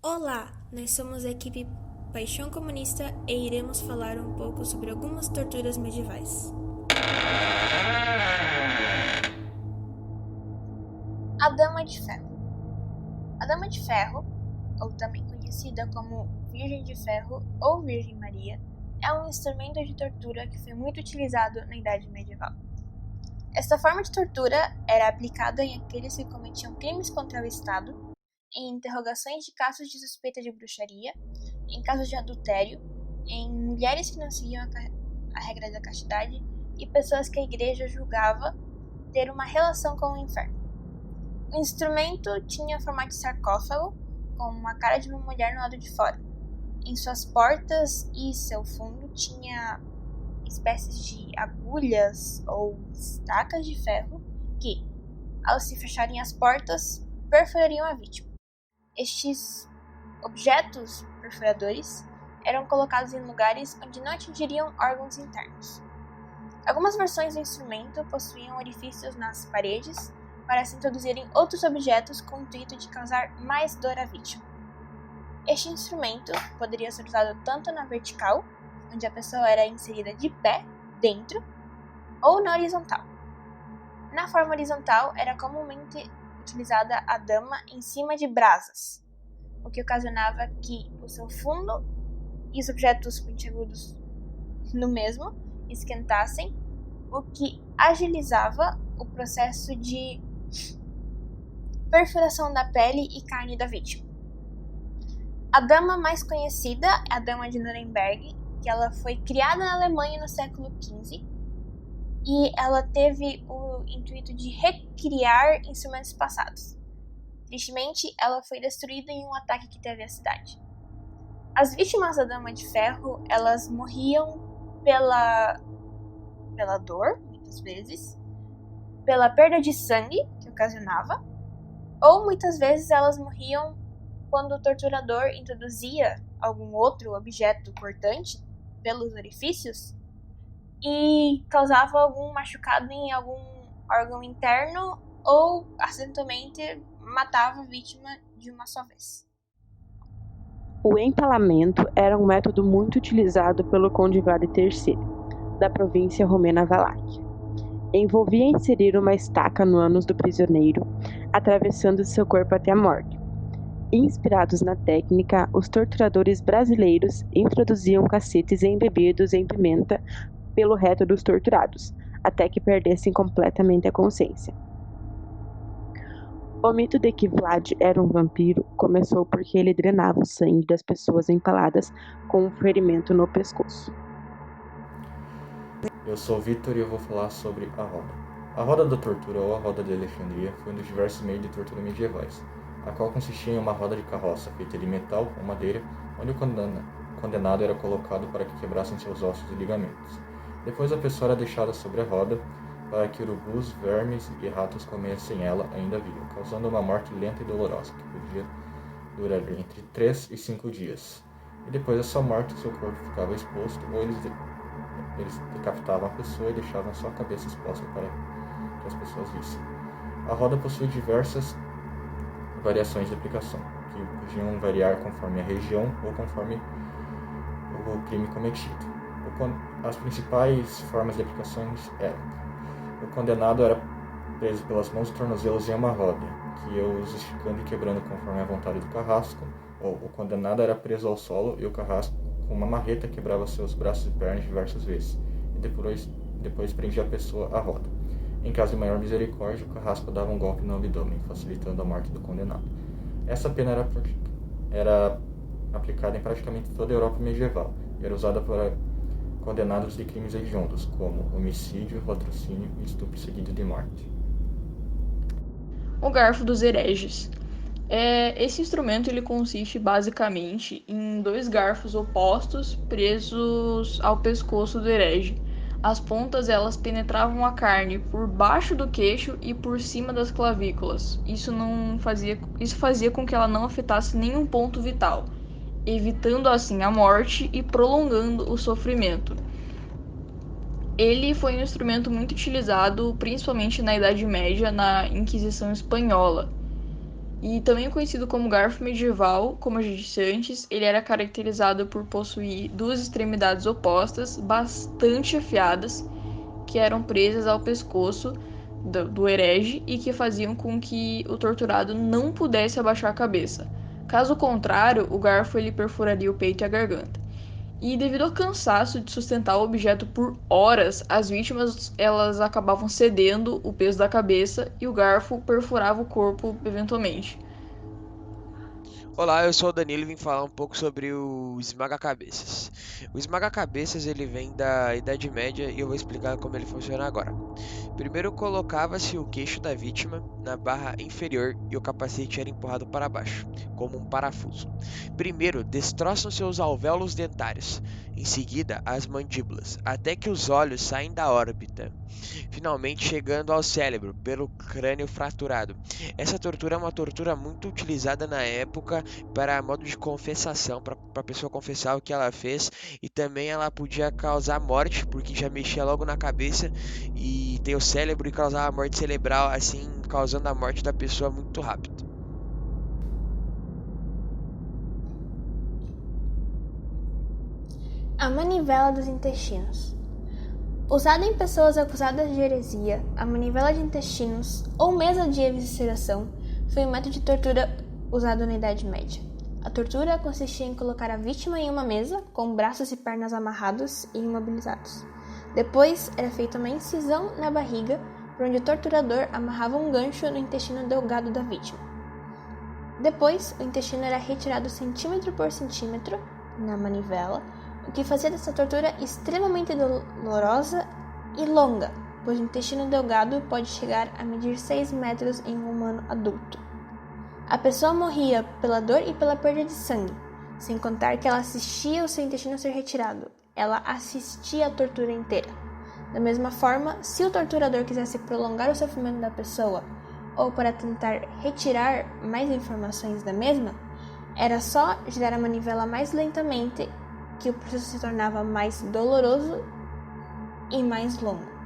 Olá, nós somos a equipe Paixão Comunista e iremos falar um pouco sobre algumas torturas medievais. A Dama de Ferro. A Dama de Ferro, ou também conhecida como Virgem de Ferro ou Virgem Maria, é um instrumento de tortura que foi muito utilizado na Idade Medieval. Esta forma de tortura era aplicada em aqueles que cometiam crimes contra o Estado, em interrogações de casos de suspeita de bruxaria, em casos de adultério, em mulheres que não seguiam a regra da castidade e pessoas que a igreja julgava ter uma relação com o inferno. O instrumento tinha formato de sarcófago, com a cara de uma mulher no lado de fora. Em suas portas e seu fundo tinha espécies de agulhas ou estacas de ferro que, ao se fecharem as portas, perfurariam a vítima. Estes objetos perfuradores eram colocados em lugares onde não atingiriam órgãos internos. Algumas versões do instrumento possuíam orifícios nas paredes para se introduzirem outros objetos com o intuito de causar mais dor à vítima. Este instrumento poderia ser usado tanto na vertical, onde a pessoa era inserida de pé, dentro, ou na horizontal. Na forma horizontal, era comumente utilizada a dama em cima de brasas, o que ocasionava que o seu fundo e os objetos pontiagudos no mesmo esquentassem, o que agilizava o processo de perfuração da pele e carne da vítima. A dama mais conhecida é a Dama de Nuremberg, que ela foi criada na Alemanha no século XV e ela teve o intuito de recriar instrumentos passados. Tristemente, ela foi destruída em um ataque que teve à cidade. As vítimas da Dama de Ferro, elas morriam pela dor, muitas vezes, pela perda de sangue que ocasionava, ou muitas vezes elas morriam quando o torturador introduzia algum outro objeto cortante pelos orifícios e causava algum machucado em algum órgão interno ou acidentalmente matava a vítima de uma só vez. O empalamento era um método muito utilizado pelo conde Vlad III, da província romena Valáquia. Envolvia inserir uma estaca no ânus do prisioneiro, atravessando seu corpo até a morte. Inspirados na técnica, os torturadores brasileiros introduziam cacetes embebidos em pimenta pelo reto dos torturados, até que perdessem completamente a consciência. O mito de que Vlad era um vampiro começou porque ele drenava o sangue das pessoas empaladas com um ferimento no pescoço. Eu sou o Vitor e eu vou falar sobre a roda. A roda da tortura ou a roda de Alexandria foi um dos diversos meios de tortura medievais, a qual consistia em uma roda de carroça feita de metal ou madeira, onde o condenado era colocado para que quebrassem seus ossos e ligamentos. Depois a pessoa era deixada sobre a roda para que urubus, vermes e ratos comessem ela ainda viva, causando uma morte lenta e dolorosa, que podia durar entre 3 e 5 dias. E depois da sua morte, seu corpo ficava exposto, ou eles decapitavam a pessoa e deixavam só a cabeça exposta para que as pessoas vissem. A roda possui diversas variações de aplicação, que podiam variar conforme a região ou conforme o crime cometido. As principais formas de aplicações eram: o condenado era preso pelas mãos e tornozelos em uma roda, que ia os esticando e quebrando conforme a vontade do carrasco, ou o condenado era preso ao solo e o carrasco com uma marreta quebrava seus braços e pernas diversas vezes, e depois prendia a pessoa à roda. Em caso de maior misericórdia, o carrasco dava um golpe no abdômen, facilitando a morte do condenado. Essa pena era aplicada em praticamente toda a Europa medieval e era usada para condenados de crimes hediondos, como homicídio, latrocínio e estupro seguido de morte. O garfo dos hereges. Esse instrumento ele consiste basicamente em dois garfos opostos presos ao pescoço do herege. As pontas elas penetravam a carne por baixo do queixo e por cima das clavículas. Isso fazia com que ela não afetasse nenhum ponto vital, evitando assim a morte e prolongando o sofrimento. Ele foi um instrumento muito utilizado, principalmente na Idade Média, na Inquisição Espanhola. E também conhecido como garfo medieval, como eu já disse antes, ele era caracterizado por possuir duas extremidades opostas, bastante afiadas, que eram presas ao pescoço do herege e que faziam com que o torturado não pudesse abaixar a cabeça. Caso contrário, o garfo ele perfuraria o peito e a garganta. E devido ao cansaço de sustentar o objeto por horas, as vítimas elas acabavam cedendo o peso da cabeça e o garfo perfurava o corpo eventualmente. Olá, eu sou o Danilo e vim falar um pouco sobre o esmaga-cabeças. O esmaga-cabeças ele vem da Idade Média e eu vou explicar como ele funciona agora. Primeiro colocava-se o queixo da vítima na barra inferior e o capacete era empurrado para baixo, como um parafuso. Primeiro destroçam seus alvéolos dentários, em seguida as mandíbulas, até que os olhos saem da órbita, finalmente chegando ao cérebro pelo crânio fraturado. Essa tortura é uma tortura muito utilizada na época para modo de confessação, para a pessoa confessar o que ela fez, e também ela podia causar morte, porque já mexia logo na cabeça e tem o cérebro e causava morte cerebral, assim, causando a morte da pessoa muito rápido. A manivela dos intestinos. Usada em pessoas acusadas de heresia, a manivela de intestinos, ou mesa de evisceração, foi um método de tortura usado na Idade Média. A tortura consistia em colocar a vítima em uma mesa, com braços e pernas amarrados e imobilizados. Depois, era feita uma incisão na barriga, por onde o torturador amarrava um gancho no intestino delgado da vítima. Depois, o intestino era retirado centímetro por centímetro na manivela, o que fazia dessa tortura extremamente dolorosa e longa, pois o intestino delgado pode chegar a medir 6 metros em um humano adulto. A pessoa morria pela dor e pela perda de sangue, sem contar que ela assistia o seu intestino ser retirado. Ela assistia a tortura inteira. Da mesma forma, se o torturador quisesse prolongar o sofrimento da pessoa, ou para tentar retirar mais informações da mesma, era só girar a manivela mais lentamente que o processo se tornava mais doloroso e mais longo.